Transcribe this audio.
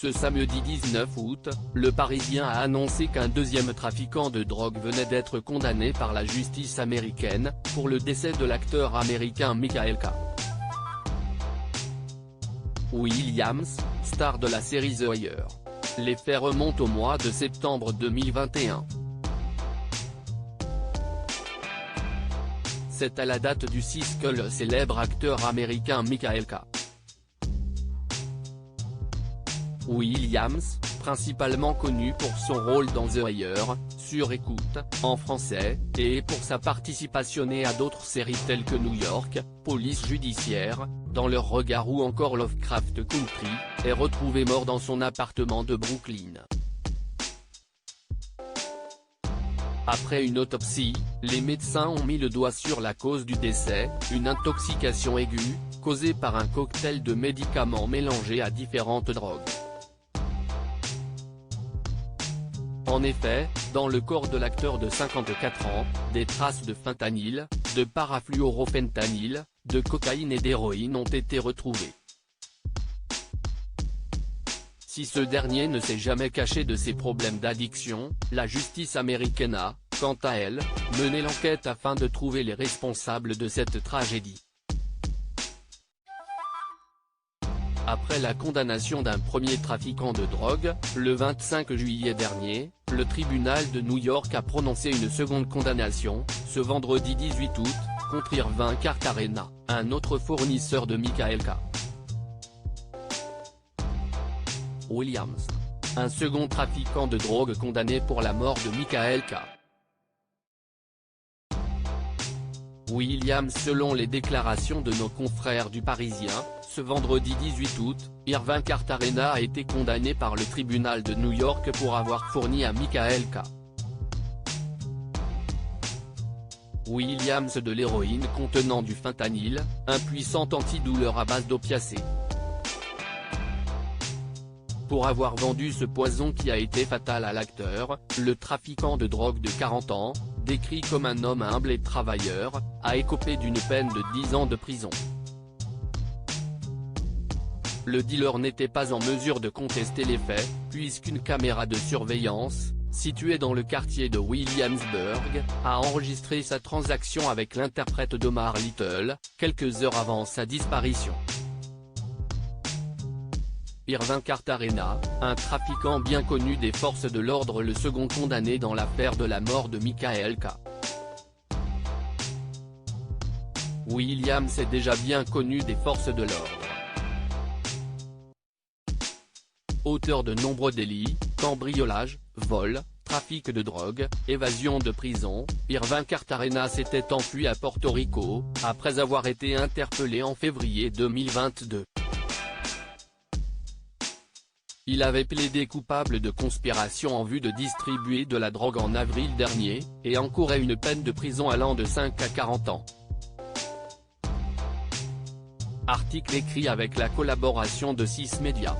Ce samedi 19 août, le Parisien a annoncé qu'un deuxième trafiquant de drogue venait d'être condamné par la justice américaine, pour le décès de l'acteur américain Michael K. Williams, star de la série The Wire. Les faits remontent au mois de septembre 2021. C'est à la date du 6 que le célèbre acteur américain Michael K. Williams, principalement connu pour son rôle dans The Wire, Sur écoute, en français, et pour sa participation à d'autres séries telles que New York, Police judiciaire, Dans leur regard ou encore Lovecraft Country, est retrouvé mort dans son appartement de Brooklyn. Après une autopsie, les médecins ont mis le doigt sur la cause du décès, une intoxication aiguë, causée par un cocktail de médicaments mélangés à différentes drogues. En effet, dans le corps de l'acteur de 54 ans, des traces de fentanyl, de parafluorofentanyl, de cocaïne et d'héroïne ont été retrouvées. Si ce dernier ne s'est jamais caché de ses problèmes d'addiction, la justice américaine a, quant à elle, mené l'enquête afin de trouver les responsables de cette tragédie. Après la condamnation d'un premier trafiquant de drogue, le 25 juillet dernier, le tribunal de New York a prononcé une seconde condamnation, ce vendredi 18 août, contre Irving Cartagena, un autre fournisseur de Michael K. Williams. Un second trafiquant de drogue condamné pour la mort de Michael K. Williams. Selon les déclarations de nos confrères du Parisien, ce vendredi 18 août, Irving Cartagena a été condamné par le tribunal de New York pour avoir fourni à Michael K. Williams de l'héroïne contenant du fentanyl, un puissant antidouleur à base d'opiacés. Pour avoir vendu ce poison qui a été fatal à l'acteur, le trafiquant de drogue de 40 ans, décrit comme un homme humble et travailleur, a écopé d'une peine de 10 ans de prison. Le dealer n'était pas en mesure de contester les faits, puisqu'une caméra de surveillance, située dans le quartier de Williamsburg, a enregistré sa transaction avec l'interprète d'Omar Little, quelques heures avant sa disparition. Irving Cartagena, un trafiquant bien connu des forces de l'ordre, le second condamné dans l'affaire de la mort de Michael K. Williams est déjà bien connu des forces de l'ordre. Auteur de nombreux délits, cambriolage, vol, trafic de drogue, évasion de prison, Irving Cartagena s'était enfui à Porto Rico, après avoir été interpellé en février 2022. Il avait plaidé coupable de conspiration en vue de distribuer de la drogue en avril dernier, et encourait une peine de prison allant de 5 à 40 ans. Article écrit avec la collaboration de 6 médias.